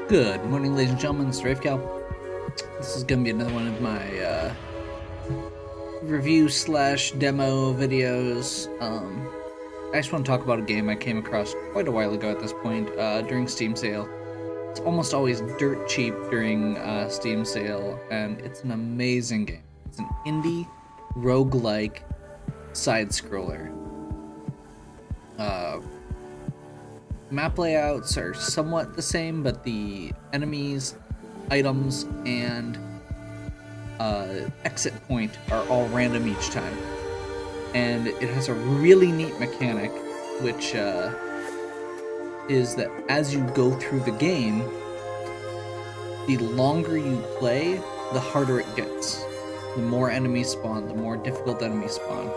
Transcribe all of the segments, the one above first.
Good morning, ladies and gentlemen. It's Ravecal. This is going to be another one of my review slash demo videos. I just want to talk about a game I came across quite a while ago at this point during Steam sale. It's almost always dirt cheap during Steam sale, and it's an amazing game. It's an indie roguelike side scroller. Map layouts are somewhat the same, but the enemies, items, and exit point are all random each time. And it has a really neat mechanic, which is that as you go through the game, the longer you play, the harder it gets. The more enemies spawn, the more difficult enemies spawn.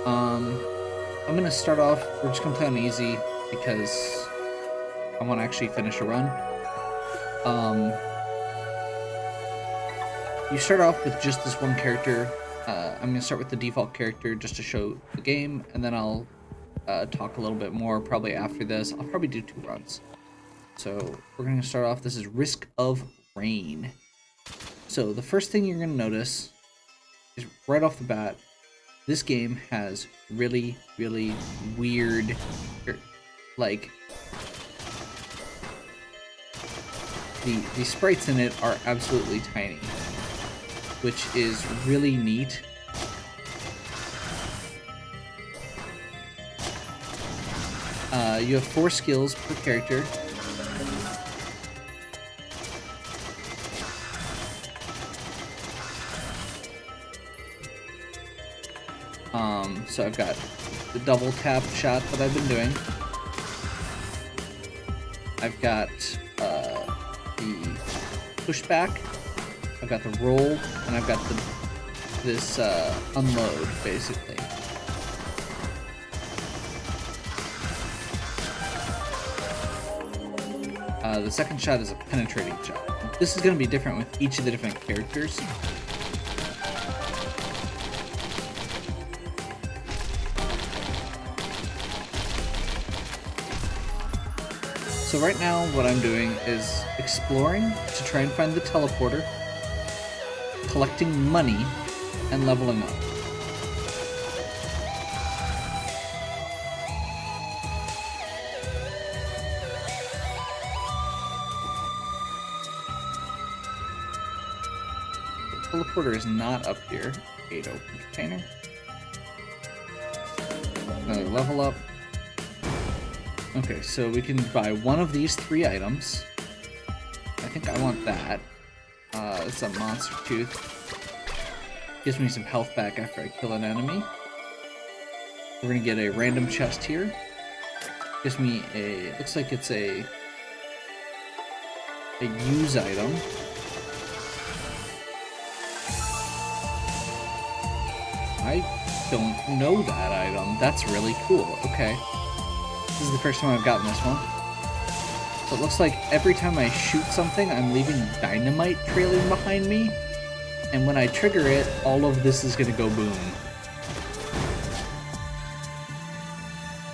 I'm gonna start off, we're just gonna play on easy because I want to actually finish a run. You start off with just this one character. I'm gonna start with the default character just to show the game, and then I'll talk a little bit more probably after this. I'll probably do 2 runs. So we're gonna start off, this is Risk of Rain. So the first thing you're gonna notice is right off the bat, this game has really, really weird, like, the sprites in it are absolutely tiny, which is really neat. You have 4 skills per character. So I've got the double tap shot that I've been doing. I've got the pushback, I've got the roll, and I've got this unload, basically. The second shot is a penetrating shot. This is going to be different with each of the different characters. So right now what I'm doing is exploring to try and find the teleporter, collecting money, and leveling up. The teleporter is not up here. 8 open container. Another level up. Okay, so we can buy one of these 3 items. I think I want that. It's a monster tooth. Gives me some health back after I kill an enemy. We're gonna get a random chest here. Gives me a, looks like it's a use item. I don't know that item. That's really cool. Okay. This is the first time I've gotten this one. So it looks like every time I shoot something, I'm leaving dynamite trailing behind me. And when I trigger it, all of this is gonna go boom.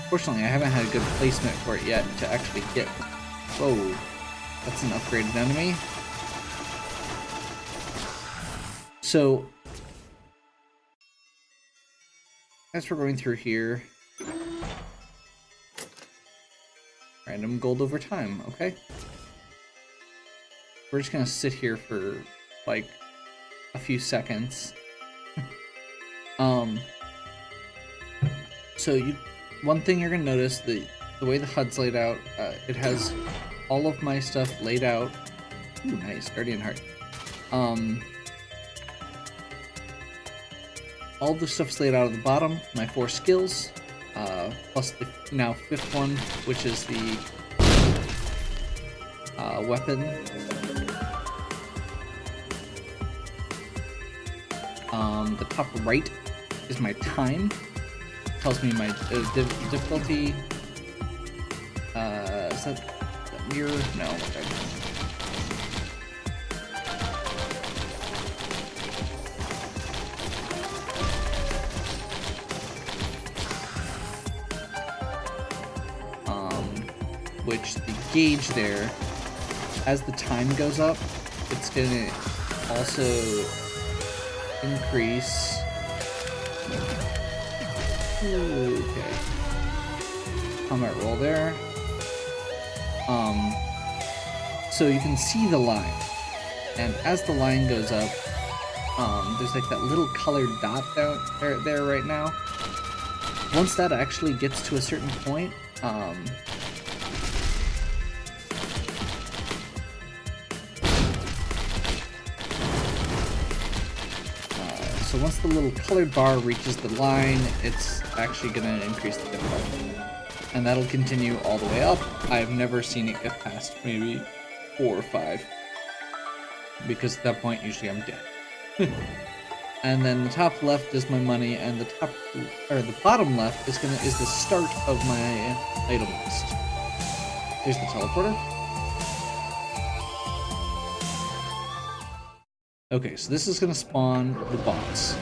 Fortunately, I haven't had a good placement for it yet to actually hit. Whoa, that's an upgraded enemy. So, as we're going through here, random gold over time, okay? We're just gonna sit here for like a few seconds. So one thing you're gonna notice, the way the HUD's laid out, it has all of my stuff laid out. Ooh, nice, Guardian Heart. All the stuff's laid out at the bottom, my 4 skills. Plus the now 5th one, which is the weapon. The top right is my time. Tells me my difficulty. Is that mirror? No. Okay. Which the gauge there as the time goes up, it's gonna also increase. Okay. Combat roll there. So you can see the line, and as the line goes up, there's like that little colored dot down there right now. Once that actually gets to a certain point, so once the little colored bar reaches the line, it's actually going to increase the difficulty. And that'll continue all the way up. I've never seen it get past maybe 4 or 5. Because at that point, usually I'm dead. And then the top left is my money, and the bottom left is the start of my item list. Here's the teleporter. Okay, so this is gonna spawn the boss.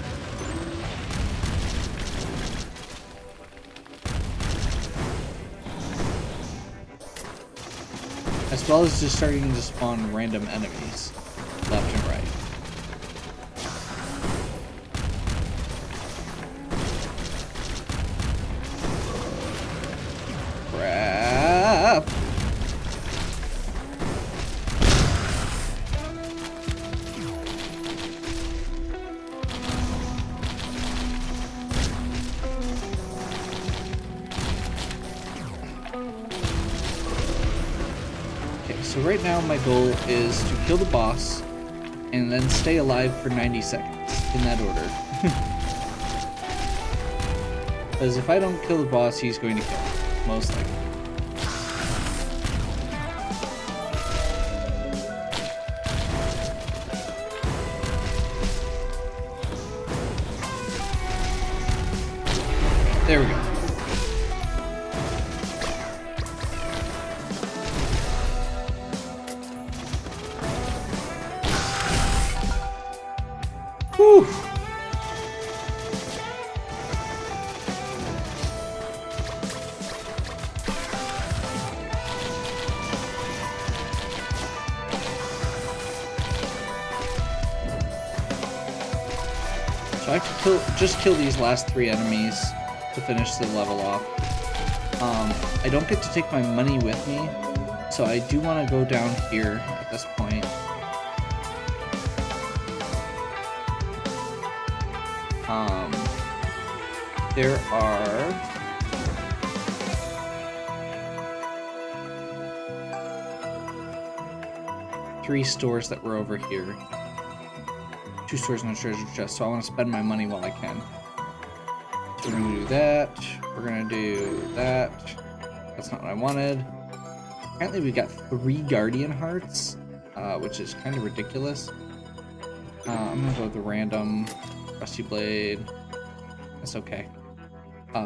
As well as just starting to spawn random enemies, left and right. Crap! So right now my goal is to kill the boss and then stay alive for 90 seconds, in that order. Because if I don't kill the boss, he's going to kill me, most likely. There we go. Whew. So I have to just kill these last 3 enemies to finish the level off. I don't get to take my money with me, so I do want to go down here at this point. There are 3 stores that were over here. 2 stores and a treasure chest, so I want to spend my money while I can. So we're gonna do that. We're gonna do that. That's not what I wanted. Apparently we got 3 Guardian Hearts, which is kind of ridiculous. I'm gonna go with the random Rusty Blade. That's okay.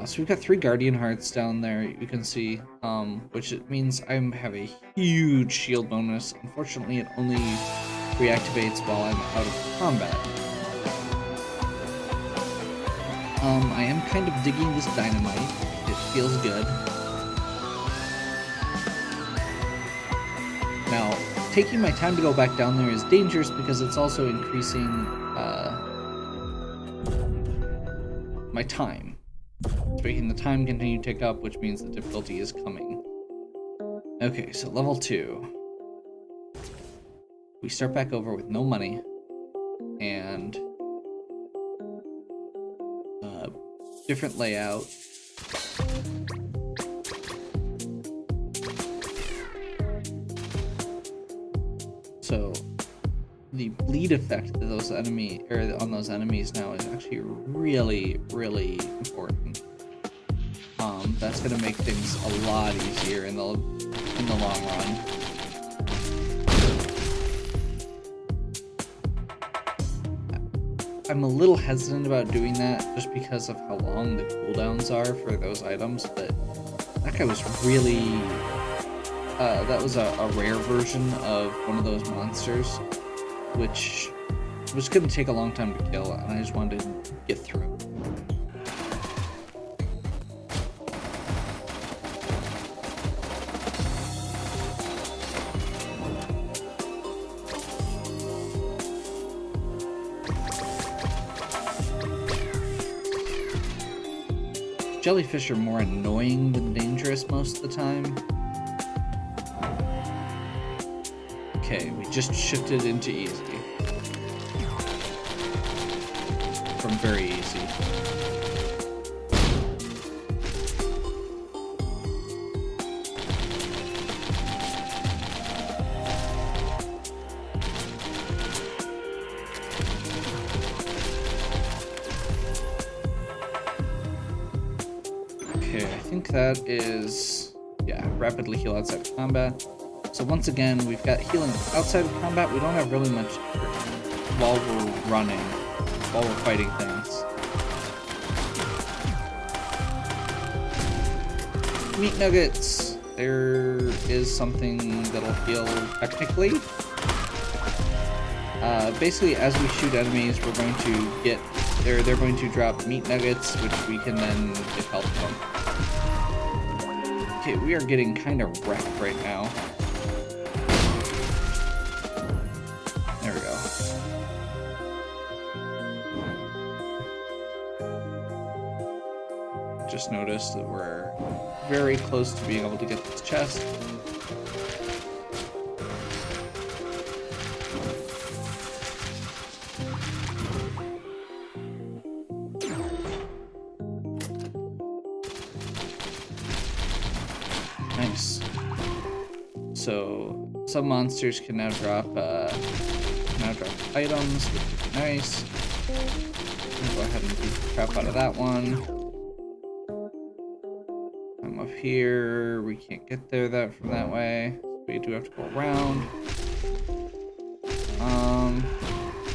So we've got 3 Guardian Hearts down there, you can see, which it means I have a huge shield bonus. Unfortunately, it only reactivates while I'm out of combat. I am kind of digging this dynamite. It feels good. Now, taking my time to go back down there is dangerous because it's also increasing my time. It's making the time continue to tick up, which means the difficulty is coming. Okay, so level 2. We start back over with no money, and different layout. So the bleed effect of those on those enemies now is actually really, really important. That's gonna make things a lot easier in the long run. I'm a little hesitant about doing that just because of how long the cooldowns are for those items, but that guy was really that was a rare version of one of those monsters, which was going to take a long time to kill, and I just wanted to get through it. jellyfish are more annoying than dangerous most of the time. Okay, we just shifted into easy. From very easy. Okay, I think that is, yeah, rapidly heal outside of combat. So once again, we've got healing outside of combat. We don't have really much while we're running, while we're fighting things. Meat nuggets. There is something that'll heal technically. Basically, as we shoot enemies, we're going to get, they're going to drop meat nuggets, which we can then get health from. Okay, we are getting kind of wrecked right now. There we go. Just noticed that we're very close to being able to get this chest. Nice. So some monsters can now drop items, which is nice. I'm gonna go ahead and beat the crap out of that one. I'm up here. We can't get there from that way. We do have to go around.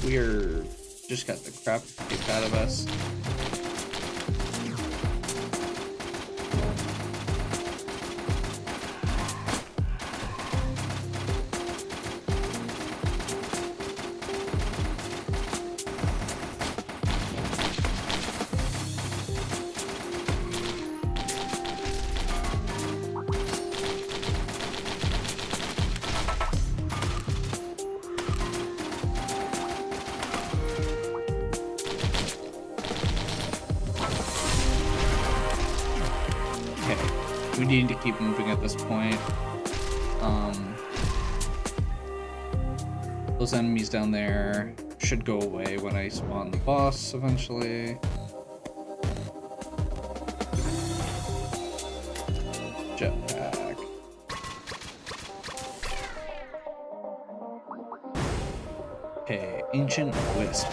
We're just got the crap kicked out of us. We need to keep moving at this point. Those enemies down there should go away when I spawn the boss eventually. Jetpack. Okay, Ancient Wisp.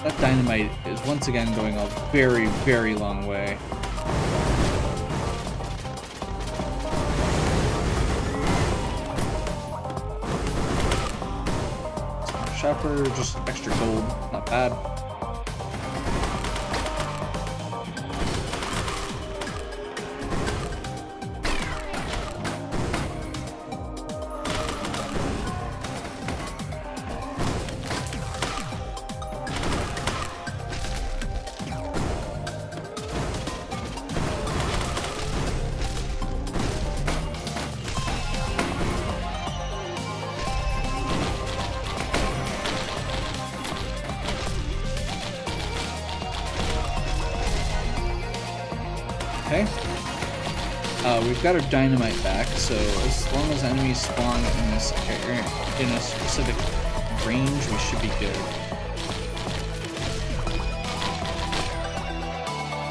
That dynamite is once again going a very, very long way. Shopper, just extra gold, not bad. Okay. We've got our dynamite back, so as long as enemies spawn in this area, in a specific range, we should be good.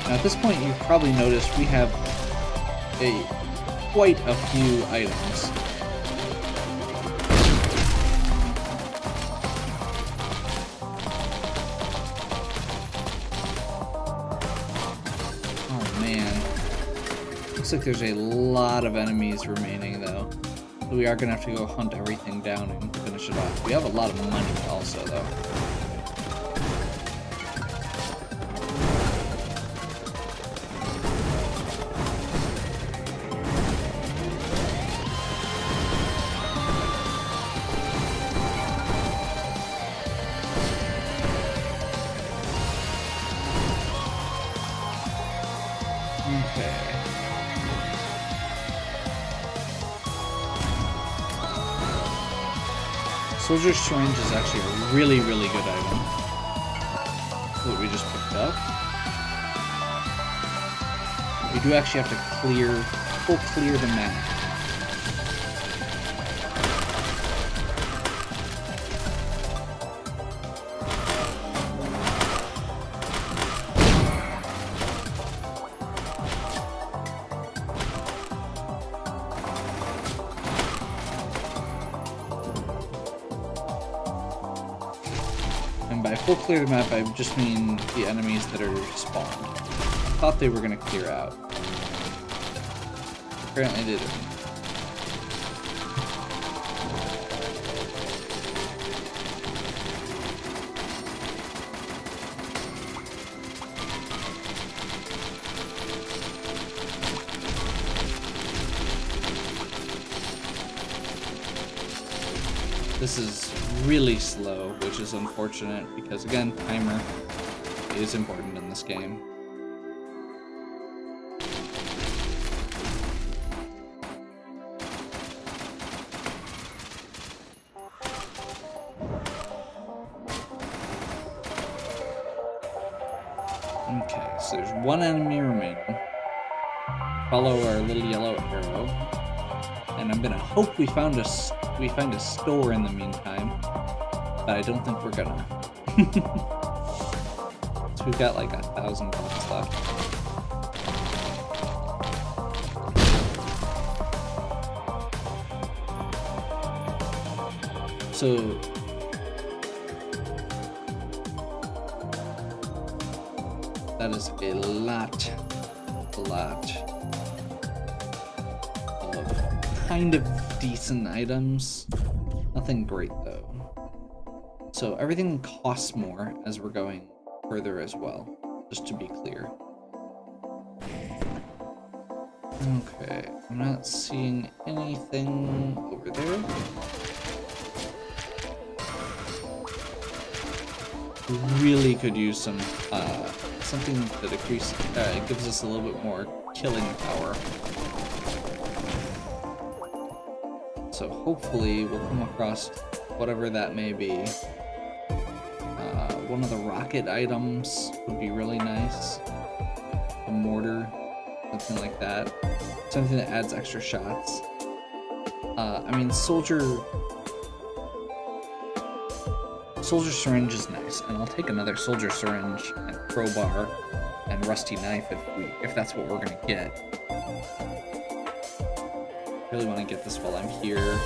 Now at this point, you've probably noticed we have quite a few items. Looks like there's a lot of enemies remaining, though. We are gonna have to go hunt everything down and finish it off. We have a lot of money also, though. Okay. Soldier's Syringe is actually a really, really good item that we just picked up. We do actually have to full clear the map. And by full clear the map, I just mean the enemies that are spawned. I thought they were going to clear out. Apparently they didn't. This is really slow, which is unfortunate because, again, timer is important in this game. Okay, so there's one enemy remaining. Follow our little yellow arrow, and I'm gonna hope we find a store in the meantime, but I don't think we're gonna. So we've got like 1,000 bucks left. So that is a lot of kind of decent items. Nothing great though. So everything costs more as we're going further as well, just to be clear. Okay, I'm not seeing anything over there. We really could use some something that gives us a little bit more killing power. So hopefully we'll come across whatever that may be. One of the rocket items would be really nice. A mortar, something like that. Something that adds extra shots. I mean, Soldier Syringe is nice, and I'll take another Soldier Syringe and Crowbar and Rusty Knife if that's what we're gonna get. Really want to get this while I'm here.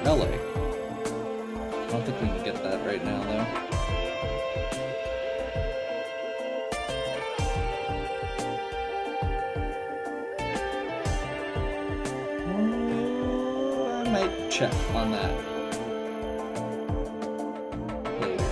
Relic. I don't think we can get that right now, though. I might check on that later.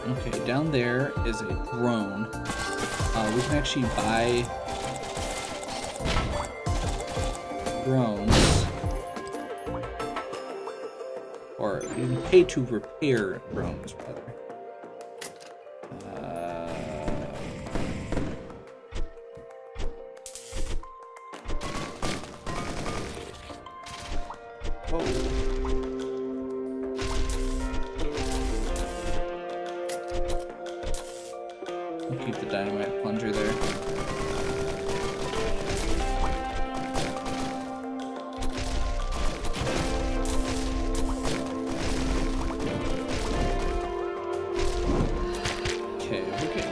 Okay, down there is a drone. We can actually buy drones, or you can pay to repair drones, rather. We'll keep the dynamite plunger there.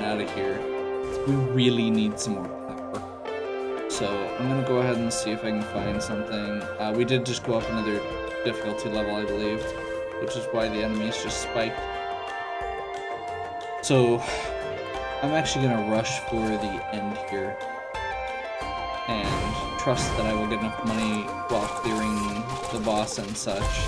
Out of here. We really need some more power. So I'm gonna go ahead and see if I can find something. We did just go up another difficulty level, I believe, which is why the enemies just spiked. So I'm actually gonna rush for the end here and trust that I will get enough money while clearing the boss and such.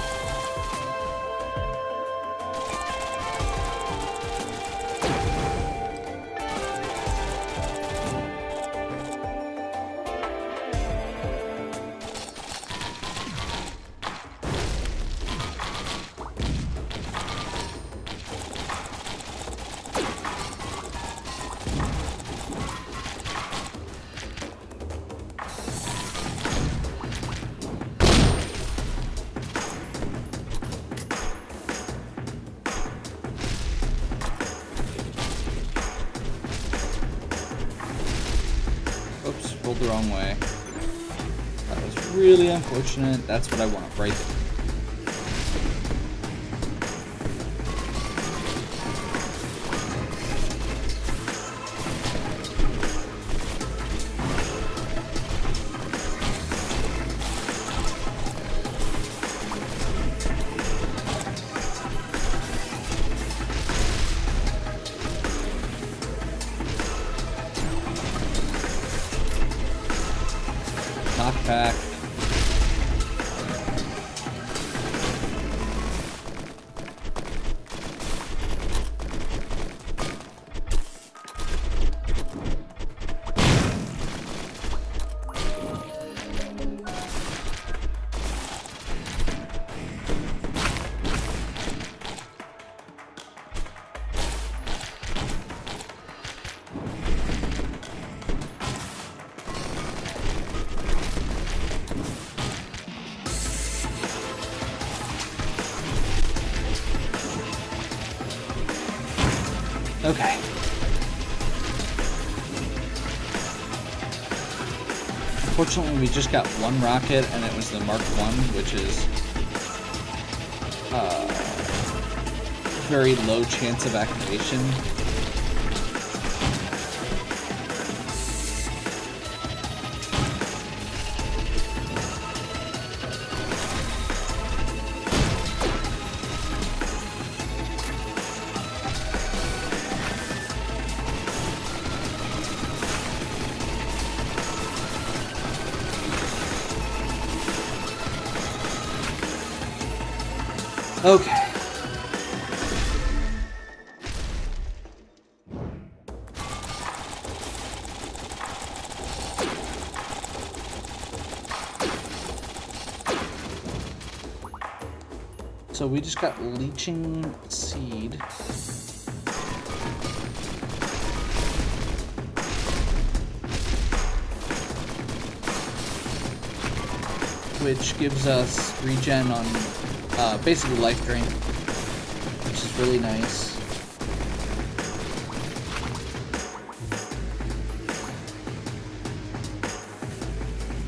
pulled the wrong way. That was really unfortunate. That's what I want right there. Knockback. Okay. Unfortunately, we just got one rocket, and it was the Mark I, which is very low chance of activation. Okay. So we just got leeching seed. Which gives us regen on basically life drain, which is really nice.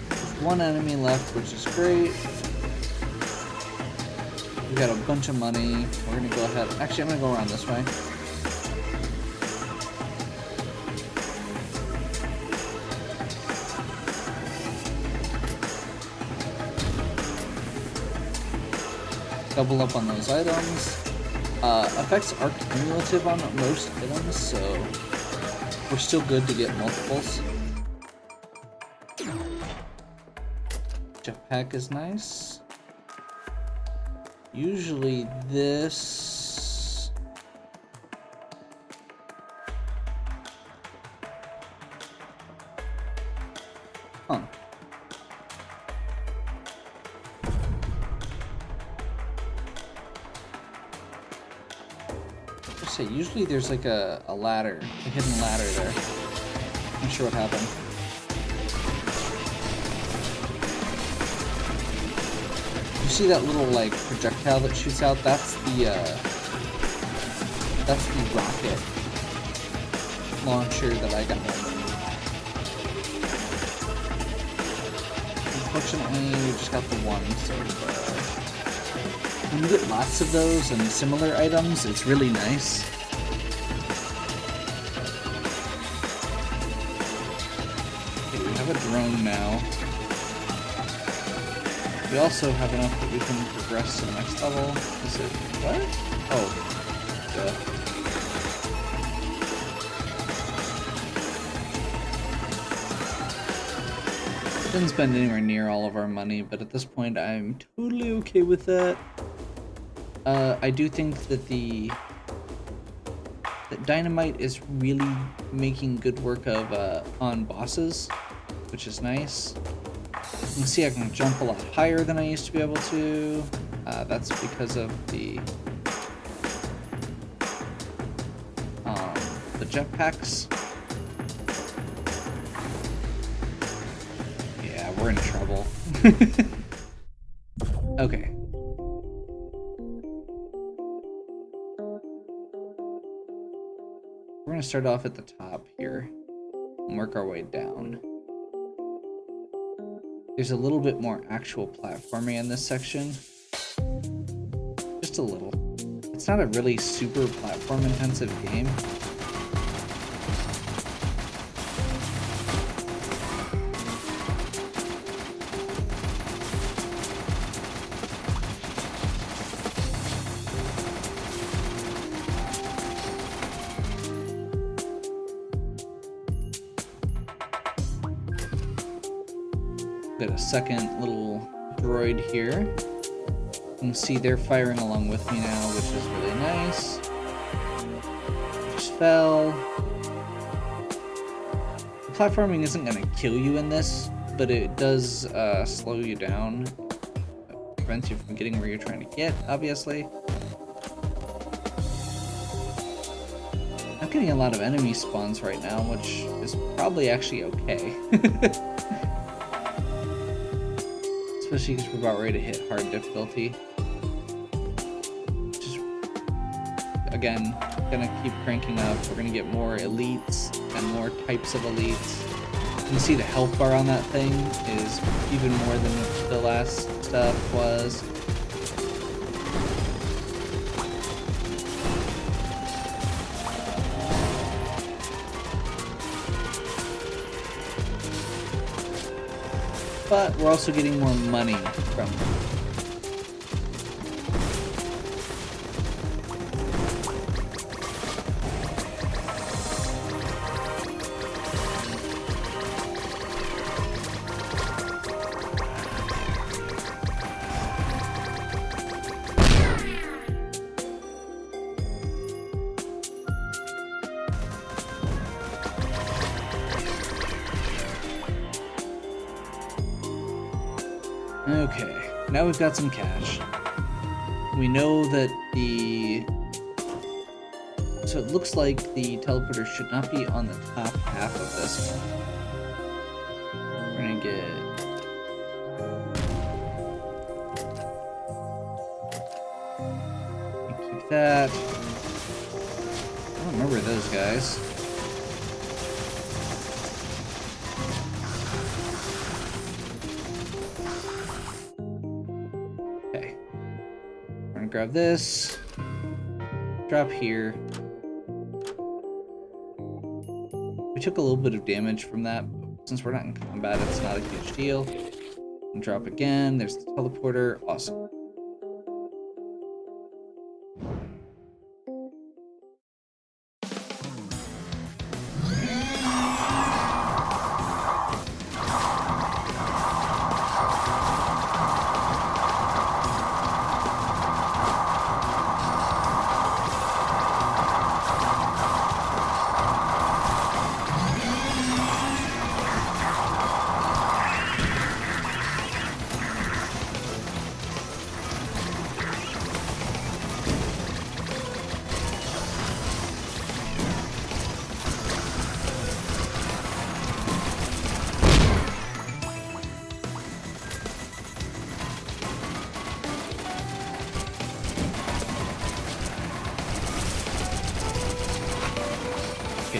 There's one enemy left, which is great. We got a bunch of money. We're gonna go ahead. Actually, I'm gonna go around this way. Double up on those items. Effects are cumulative on most items, so we're still good to get multiples. Jetpack is nice. Usually this... Huh. Say, usually there's like a ladder, a hidden ladder there. I'm not sure what happened. You see that little like projectile that shoots out? That's the rocket launcher that I got. Unfortunately, we just got the one, so when you get lots of those and similar items, it's really nice. Okay, we have a drone now. We also have enough that we can progress to the next level. Is it... what? Oh. Duh. Didn't spend anywhere near all of our money, but at this point I'm totally okay with that. I do think that that Dynamite is really making good work of on bosses, which is nice. You can see I can jump a lot higher than I used to be able to. That's because of the jetpacks. Yeah, we're in trouble. Okay. We're gonna start off at the top here and work our way down. there's a little bit more actual platforming in this section. Just a little. It's not a really super platform intensive game. Got a second little droid here. You can see they're firing along with me now, which is really nice. Just fell. The platforming isn't going to kill you in this, but it does slow you down. It prevents you from getting where you're trying to get, obviously. I'm getting a lot of enemy spawns right now, which is probably actually okay. Especially because we're about ready to hit hard difficulty. Just, again, gonna keep cranking up. We're gonna get more elites and more types of elites. You can see the health bar on that thing is even more than the last stuff was. But we're also getting more money from them. Okay, now we've got some cash. We know that so it looks like the teleporter should not be on the top half of this one. We're gonna keep that. I don't remember those guys. Grab this, drop here. We took a little bit of damage from that, but since we're not in combat, it's not a huge deal. And drop again, there's the teleporter, awesome.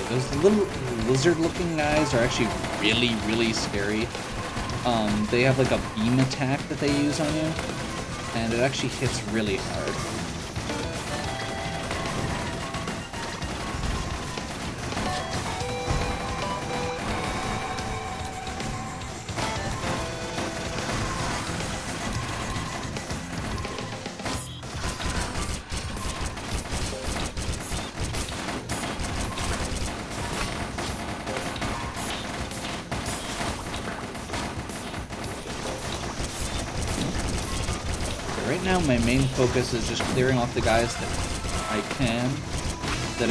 Those little lizard-looking guys are actually really, really scary. They have like a beam attack that they use on you, and it actually hits really hard. Right now, my main focus is just clearing off the guys that I can, that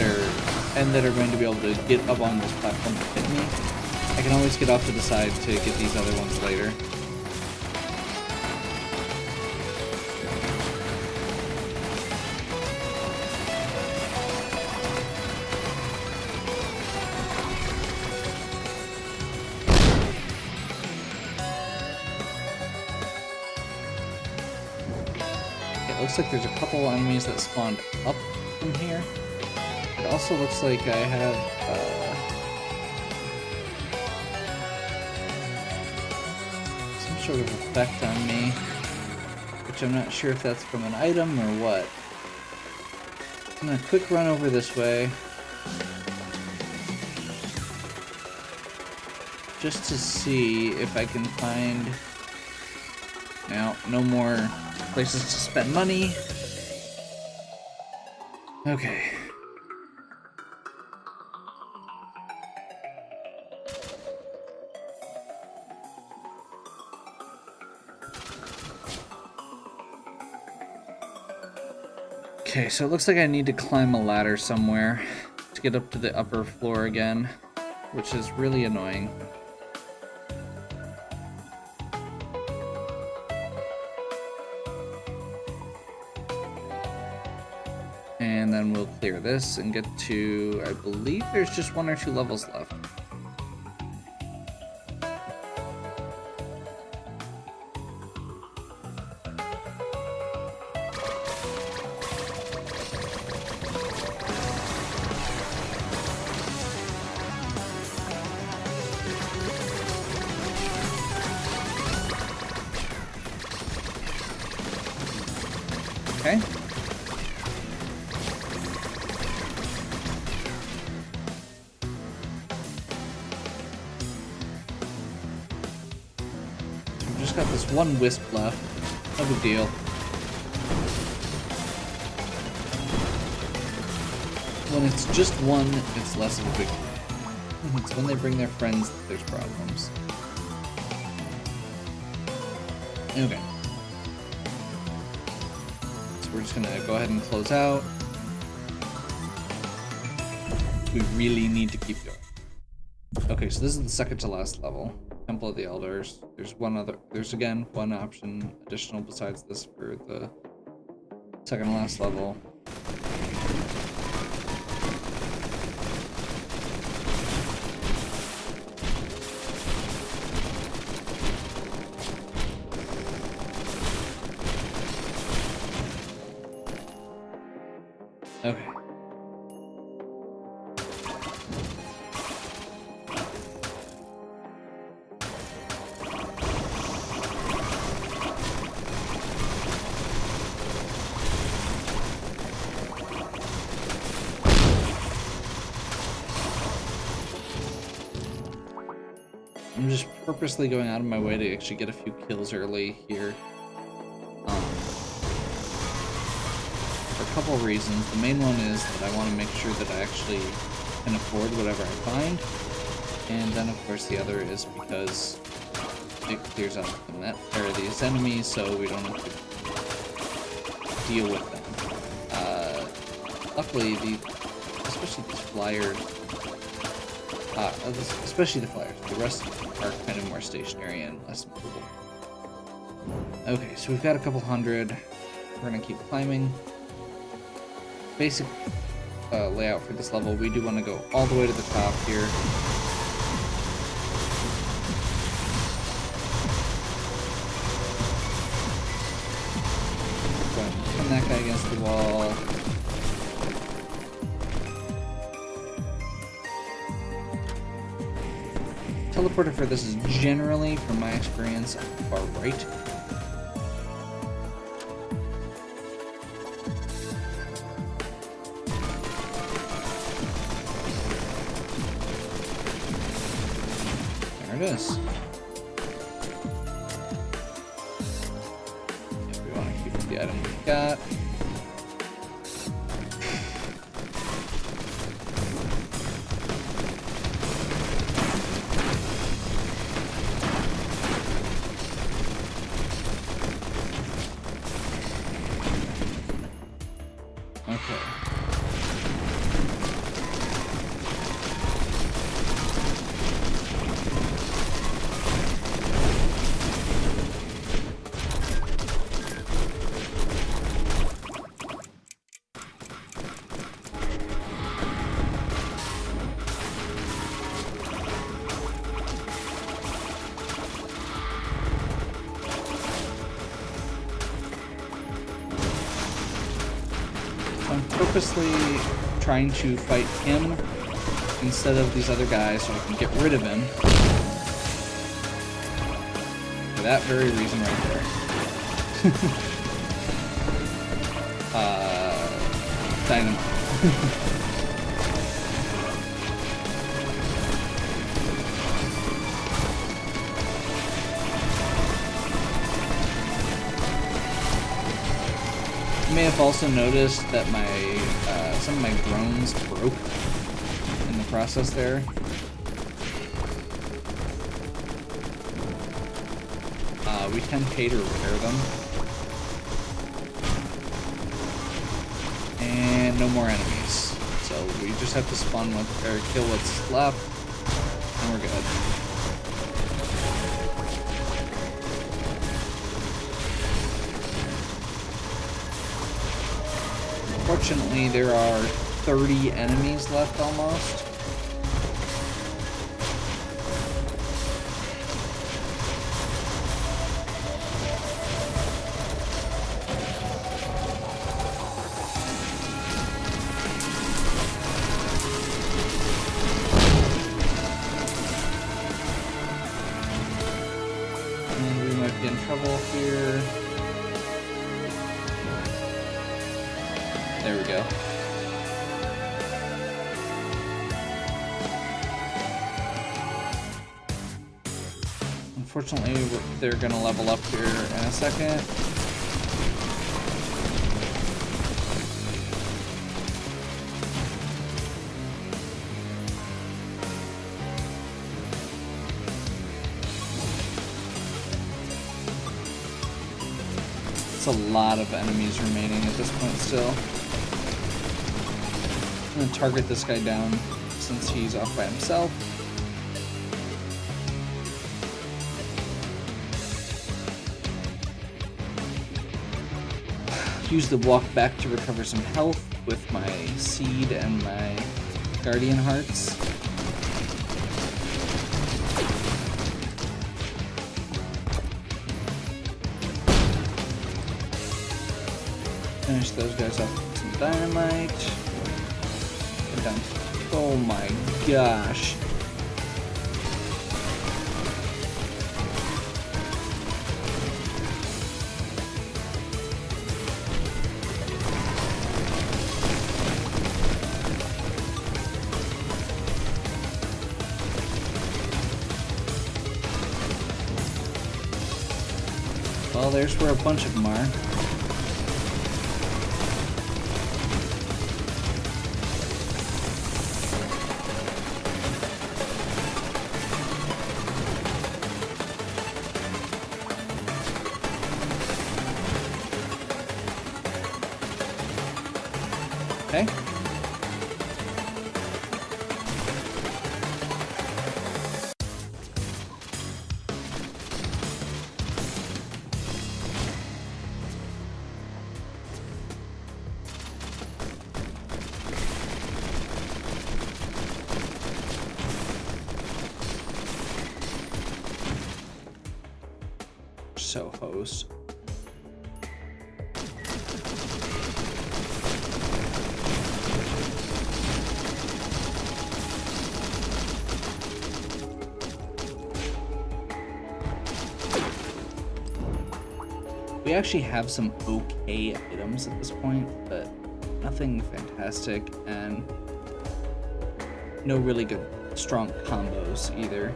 are going to be able to get up on this platform to hit me. I can always get off to the side to get these other ones later. It looks like there's a couple enemies that spawned up from here. It also looks like I have some sort of effect on me, which I'm not sure if that's from an item or what. I'm gonna quick run over this way, just to see if I can find... Now, no more places to spend money. Okay. Okay, so it looks like I need to climb a ladder somewhere to get up to the upper floor again, which is really annoying. And then we'll clear this and get to, I believe there's just 1 or 2 levels left. Okay. We've just got this one wisp left. No big deal. When it's just one, it's less of a big deal. It's when they bring their friends that there's problems. Okay. We're just gonna go ahead and close out. We really need to keep going. Okay, so this is the second to last level. Temple of the Elders. There's again one option additional besides this for the second to last level. Okay. I'm just purposely going out of my way to actually get a few kills early here. For a couple reasons. The main one is that I want to make sure that I actually can afford whatever I find. And then of course the other is because it clears out the net, or these enemies, so we don't have to deal with them. Luckily, especially these flyers, especially the flyers, the rest are kind of more stationary and less movable. Okay, so we've got a couple hundred. We're gonna keep climbing. Basic layout for this level, we do want to go all the way to the top here. Go ahead and pin that guy against the wall. Teleporter for this is generally, from my experience, far right. There it is. If we want to keep the item we've got. I'm purposely trying to fight him instead of these other guys so I can get rid of him. that very reason right there. Dynamite. You may have also noticed that my some of my drones broke in the process there. We 10k to repair them. And no more enemies. So we just have to spawn with, or kill what's left, and we're good. Fortunately, there are 30 enemies left almost. In trouble here. There we go. Unfortunately, they're gonna level up here in a second. A lot of enemies remaining at this point still. I'm gonna target this guy down since he's off by himself. Use the walk back to recover some health with my seed and my guardian hearts. Finish those guys off with some dynamite. Get down. Oh my gosh. Well, there's where a bunch of them are. Okay. So host. We actually have some okay items at this point, but nothing fantastic, and no really good strong combos either.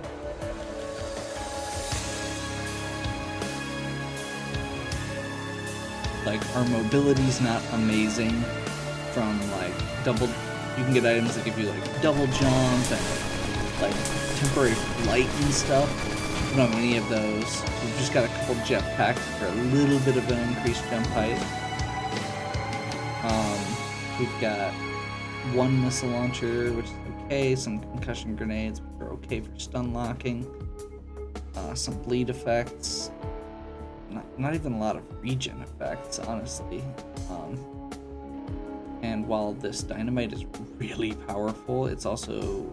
Like, our mobility's not amazing from, like, you can get items that give you, like, double jump and, like, temporary flight and stuff. We don't have any of those. We've just got a couple jetpacks for a little bit of an increased jump height. We've got one missile launcher, which is okay, some concussion grenades, which are okay for stun locking, some bleed effects. Not even a lot of regen effects, honestly. And while this dynamite is really powerful, it's also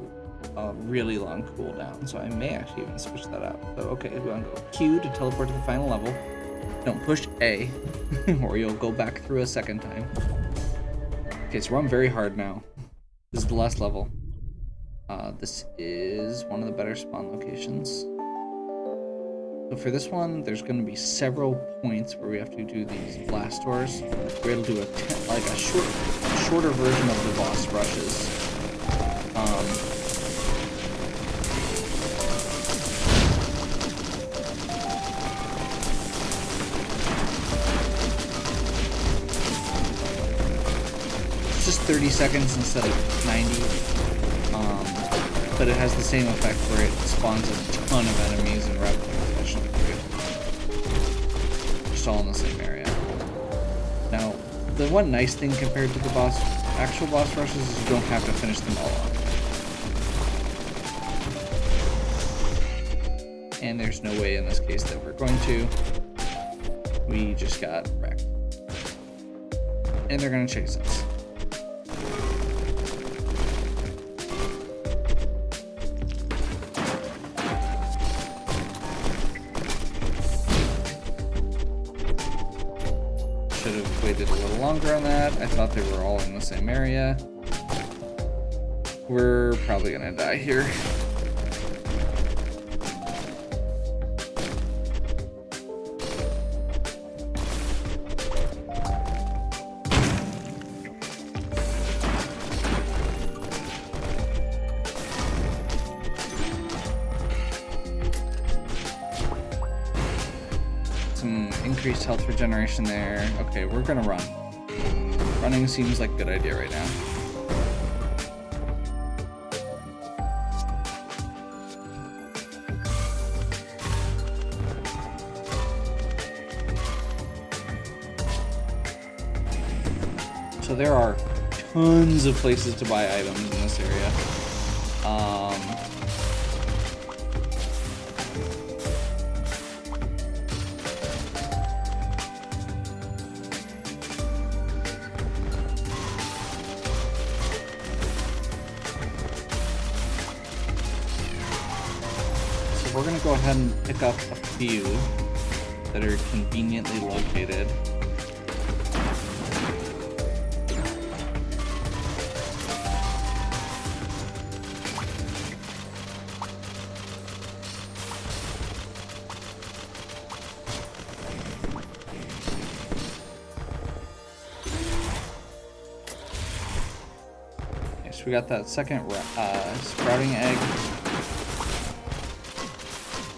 a really long cooldown, so I may actually even switch that out. So okay, we're gonna go Q to teleport to the final level. Don't push A, or you'll go back through a second time. Okay, so we're on very hard now. This is the last level. This is one of the better spawn locations. So for this one, there's going to be several points where we have to do these blast doors. We're able to do a shorter version of the boss rushes. It's just 30 seconds instead of 90. But it has the same effect where it spawns a ton of enemies and repetition. Just all in the same area. Now, the one nice thing compared to the actual boss rushes is you don't have to finish them all off. And there's no way in this case that we're going to. We just got wrecked. And they're gonna chase us. Waited a little longer on that. I thought they were all in the same area. We're probably gonna die here. Some increased health regeneration there. Okay, we're gonna run. Running seems like a good idea right now. So there are tons of places to buy items in this area. We're going to go ahead and pick up a few that are conveniently located. Okay, so we got that second sprouting egg.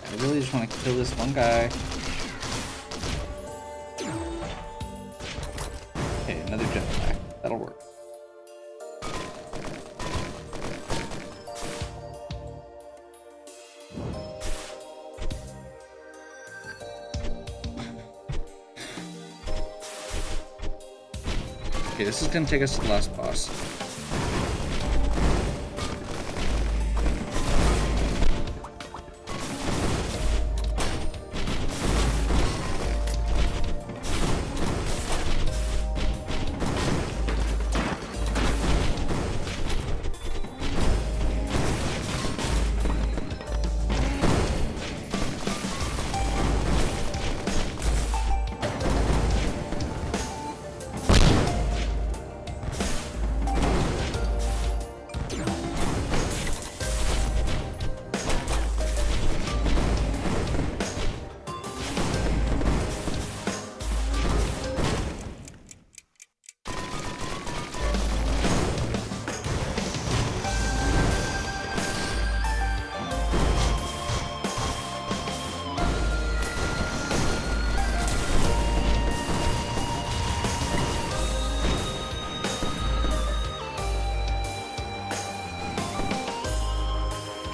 I really just want to kill this one guy. Okay, another jetpack. That'll work. Okay, this is going to take us to the last boss.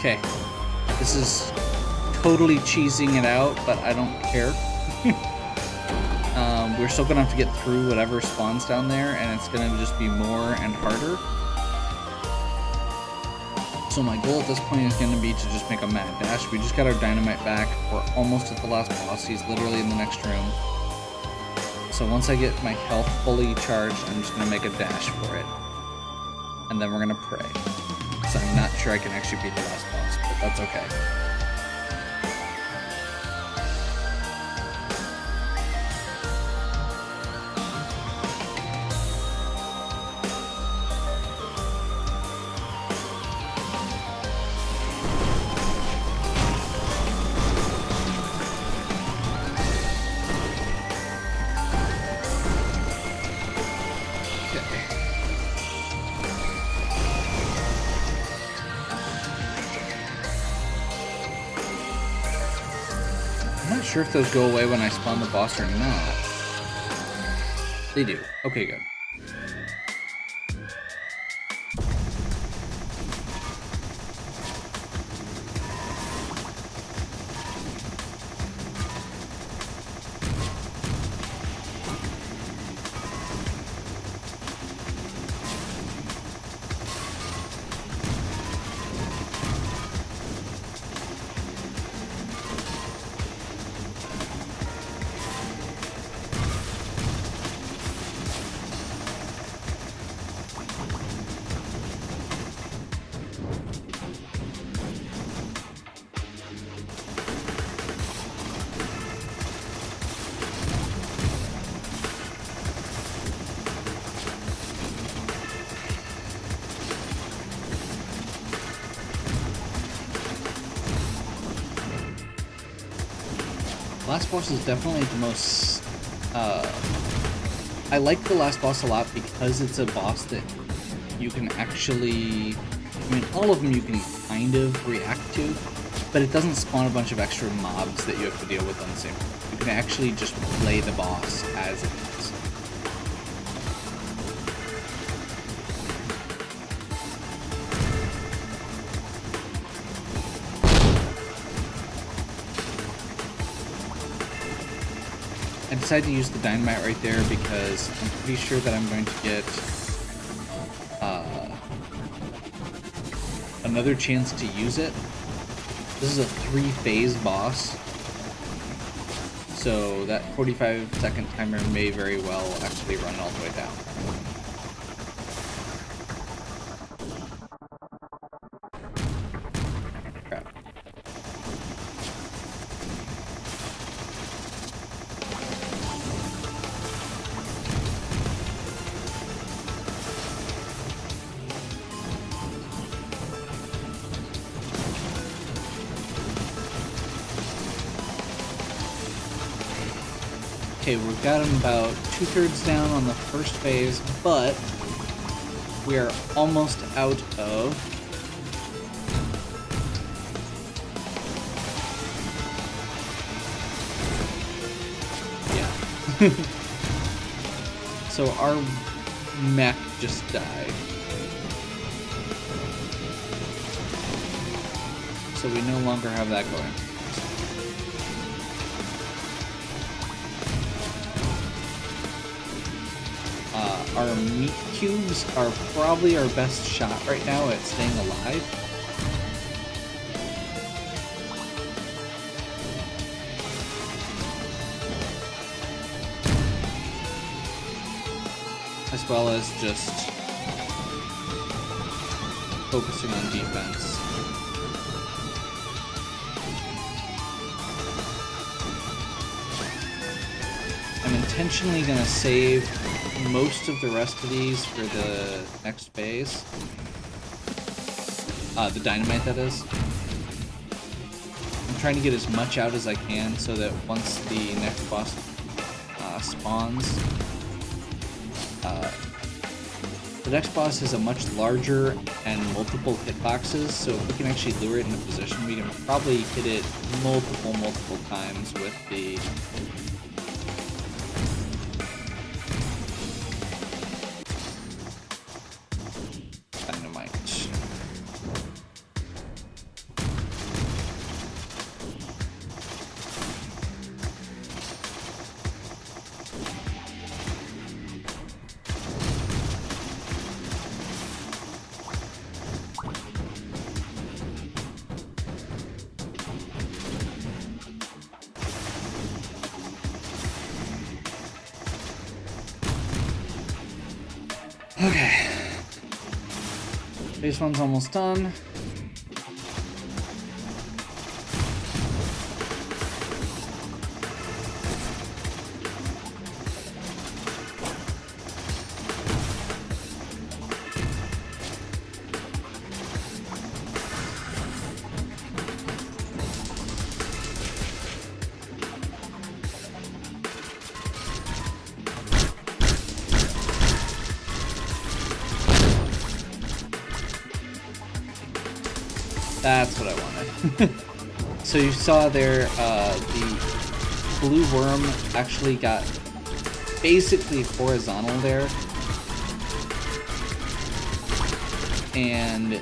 Okay, this is totally cheesing it out, but I don't care. We're still gonna have to get through whatever spawns down there, and it's gonna just be more and harder. So my goal at this point is gonna be to just make a mad dash. We just got our dynamite back. We're almost at the last boss. He's literally in the next room. So once I get my health fully charged, I'm just gonna make a dash for it. And then we're gonna pray. So I'm not sure I can actually beat the last boss, but that's okay. sure if those go away when I spawn the boss or not. They do. Okay, good. Last boss is definitely the most, I like the last boss a lot because it's a boss that you can actually, I mean, all of them you can kind of react to, but it doesn't spawn a bunch of extra mobs that you have to deal with on the same. You can actually just play the boss as it is. I decided to use the dynamite right there because I'm pretty sure that I'm going to get another chance to use it. This is a 3-phase boss, so that 45-second timer may very well actually run all the way down. Crap. Okay, we've got him about 2/3 down on the first phase, but we are almost out of so our mech just died. So we no longer have that going. Our meat cubes are probably our best shot right now at staying alive. As well as just focusing on defense. I'm intentionally going to save most of the rest of these for the next phase. The dynamite, that is. I'm trying to get as much out as I can so that once the next boss spawns, the next boss is a much larger and multiple hitboxes, so if we can actually lure it in a position, we can probably hit it multiple times with the dynamite. Okay. Phase one's almost done. That's what I wanted. So you saw there, the blue worm actually got basically horizontal there and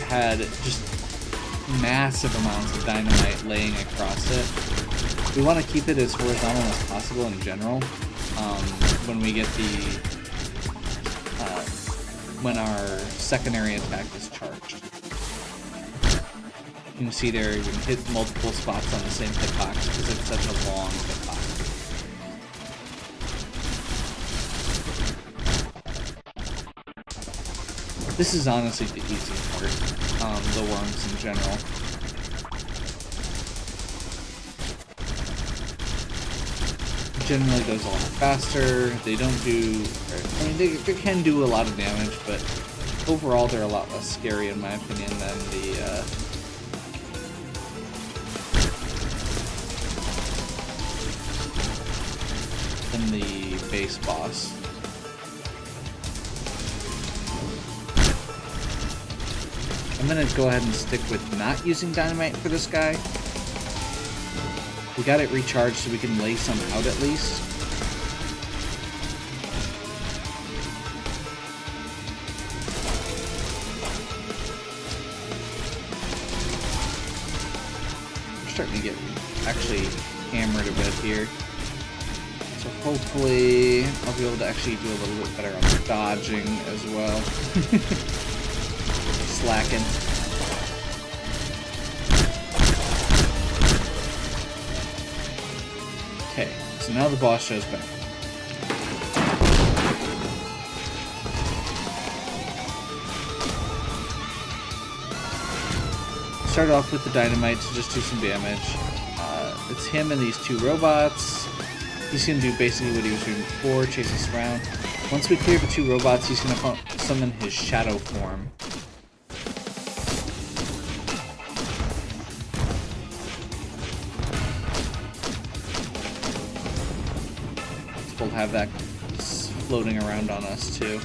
had just massive amounts of dynamite laying across it. We want to keep it as horizontal as possible in general when we get when our secondary attack is charged. You can see there you can hit multiple spots on the same hitbox because it's such a long hitbox. This is honestly the easy part, the worms in general. Generally goes a lot faster. They don't do, I mean, they can do a lot of damage, but overall they're a lot less scary in my opinion than the base boss. I'm gonna go ahead and stick with not using dynamite for this guy. We got it recharged so we can lay some out at least. We're starting to get actually hammered a bit here. So hopefully I'll be able to actually do a little bit better on dodging as well. Slacking. Okay, so now the boss shows back. Start off with the dynamite to just do some damage. It's him and these two robots. He's going to do basically what he was doing before, chase us around. Once we clear the two robots, he's going to summon his shadow form. We'll have that floating around on us too.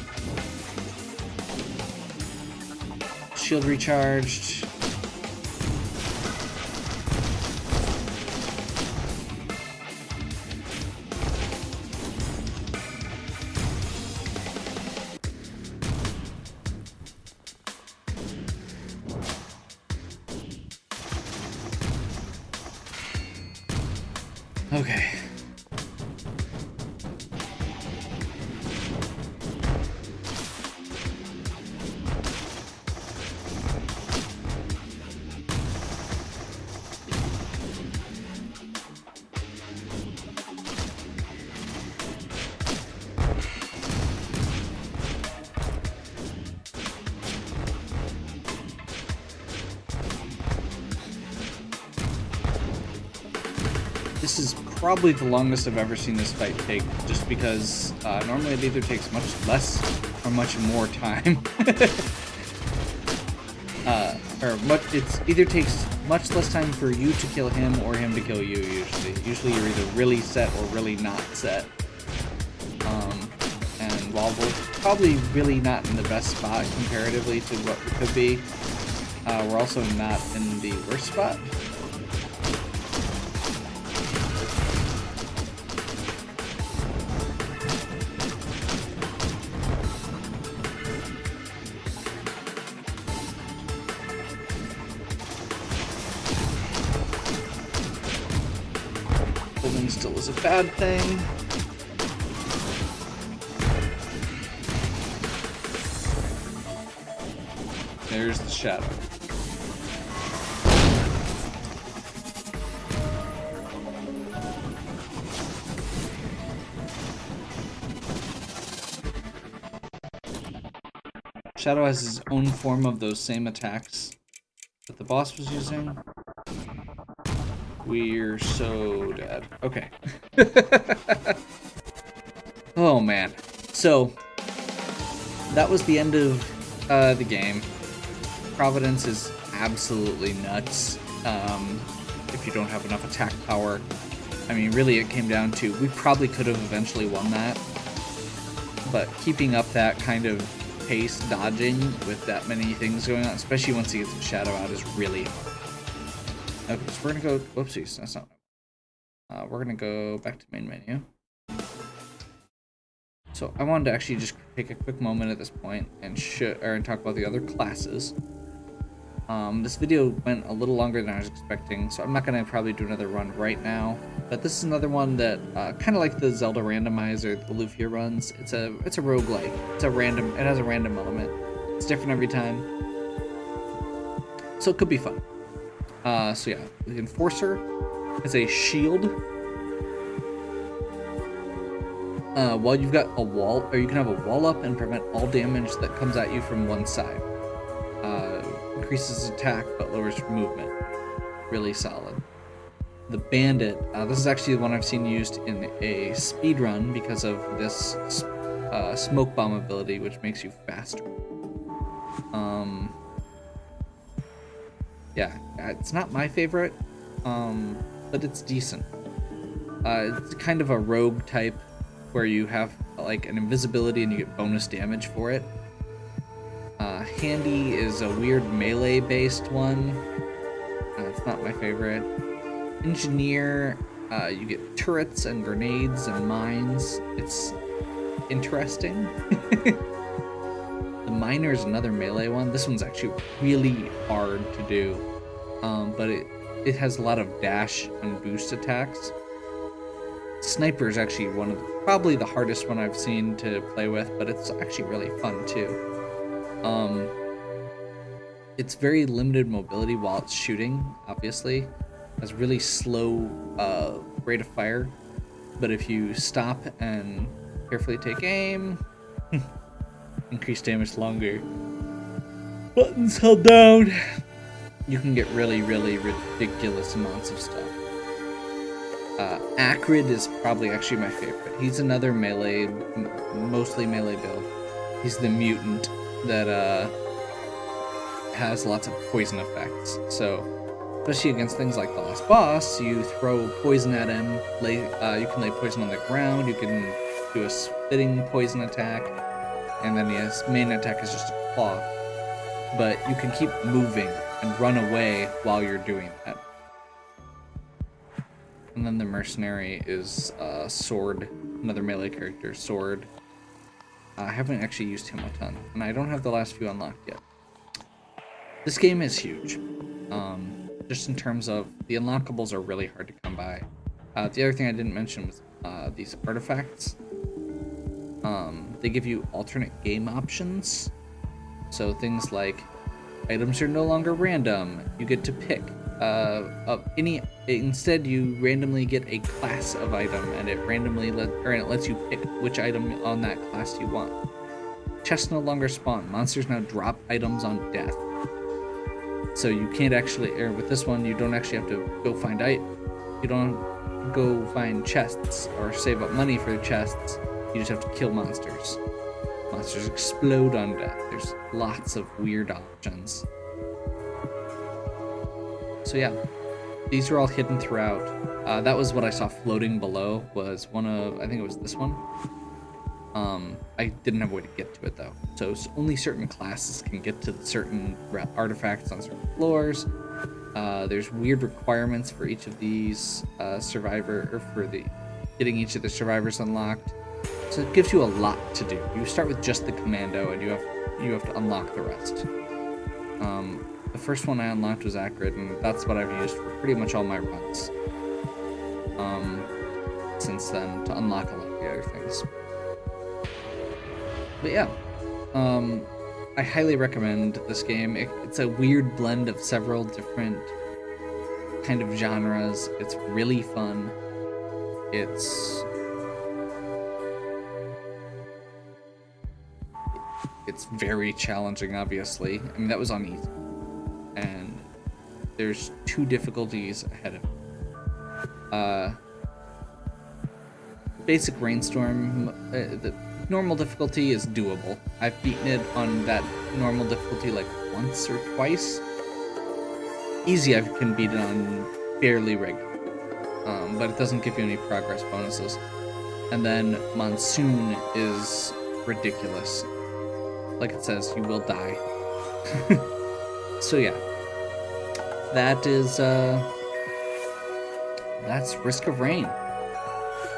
Shield recharged. Okay. This is probably the longest I've ever seen this fight take, just because normally it either takes much less or much more time. It either takes much less time for you to kill him or him to kill you, usually. Usually you're either really set or really not set. And while we're probably really not in the best spot comparatively to what we could be, we're also not in the worst spot. Holding still is a bad thing. There's the shadow. Shadow has his own form of those same attacks that the boss was using. We're so dead. Okay. Oh man. So, that was the end of the game. Providence is absolutely nuts if you don't have enough attack power. I mean, really it came down to, we probably could have eventually won that, but keeping up that kind of pace dodging with that many things going on, especially once he gets the shadow out, is really hard. Okay, so we're gonna go, whoopsies, that's not We're gonna go back to main menu. So I wanted to actually just take a quick moment at this point and talk about the other classes. This video went a little longer than I was expecting, so I'm not gonna probably do another run right now. But this is another one that, kind of like the Zelda randomizer, the Lufia runs. It's a roguelike. It has a random element. It's different every time, so it could be fun. So yeah, the Enforcer is a shield. While you've got a wall, or you can have a wall up and prevent all damage that comes at you from one side. Increases attack but lowers movement. Really solid. The Bandit, this is actually the one I've seen used in a speed run because of this smoke bomb ability, which makes you faster. Yeah, it's not my favorite, but it's decent. It's kind of a rogue type where you have like an invisibility and you get bonus damage for it. Handy is a weird melee based one. It's not my favorite. Engineer, you get turrets and grenades and mines. It's interesting. The Miner is another melee one. This one's actually really hard to do, but it has a lot of dash and boost attacks. Sniper is actually probably the hardest one I've seen to play with, but it's actually really fun too. It's very limited mobility while it's shooting, obviously. It has really slow rate of fire, but if you stop and carefully take aim, increase damage longer. Buttons held down, you can get really, really ridiculous amounts of stuff. Acrid is probably actually my favorite. He's another melee, mostly melee build. He's the mutant that has lots of poison effects. So, especially against things like the last boss, you throw poison at him. You can lay poison on the ground. You can do a spitting poison attack, and then his main attack is just a claw. But you can keep moving and run away while you're doing that. And then the Mercenary is Sword, another melee character, Sword. I haven't actually used him a ton, and I don't have the last few unlocked yet. This game is huge. Just in terms of the unlockables are really hard to come by. The other thing I didn't mention was these artifacts. They give you alternate game options. So things like items are no longer random. You get to pick instead you randomly get a class of item, and it lets you pick which item on that class you want. Chests no longer spawn. Monsters now drop items on death. So you can't actually, with this one, you don't actually have to go find you don't go find chests or save up money for chests. You just have to kill monsters. Monsters explode on death. There's lots of weird options. So yeah, these are all hidden throughout. That was what I saw floating below, was I think it was this one. I didn't have a way to get to it though. So only certain classes can get to certain artifacts on certain floors. There's weird requirements for each of these getting each of the survivors unlocked. So it gives you a lot to do. You start with just the commando, and you have to unlock the rest. The first one I unlocked was Acrid, and that's what I've used for pretty much all my runs since then, to unlock a lot of the other things. But yeah, I highly recommend this game. It's a weird blend of several different kind of genres. It's really fun. It's very challenging, obviously. I mean, that was on easy. And there's 2 difficulties ahead of it. Basic Rainstorm, the normal difficulty is doable. I've beaten it on that normal difficulty like once or twice. Easy I can beat it on fairly regular. But it doesn't give you any progress bonuses. And then Monsoon is ridiculous. Like it says, you will die. So yeah, that is that's Risk of Rain.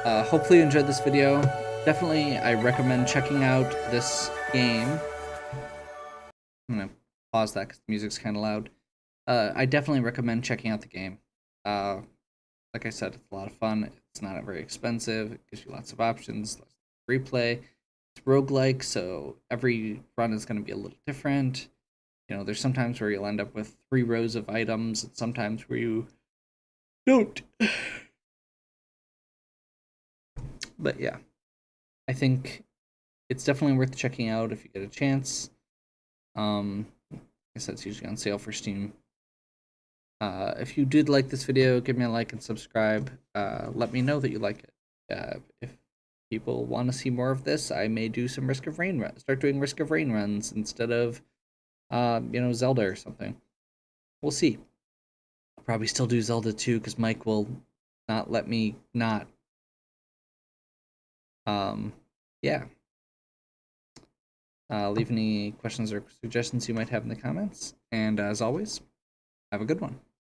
Hopefully you enjoyed this video. Definitely, I recommend checking out this game. I'm gonna pause that because the music's kind of loud. I definitely recommend checking out the game. Like I said, it's a lot of fun. It's not very expensive. It gives you lots of options, lots of replay. It's roguelike, so every run is going to be a little different. You know, there's sometimes where you'll end up with 3 rows of items, and sometimes where you don't. But yeah, I think it's definitely worth checking out if you get a chance. Like I said, it's usually on sale for Steam. If you did like this video, give me a like and subscribe. Let me know that you like it. If people want to see more of this, I may do some Risk of Rain start doing Risk of Rain runs instead of, Zelda or something. We'll see. I'll probably still do Zelda too, because Mike will not let me not. Yeah. Leave any questions or suggestions you might have in the comments. And as always, have a good one.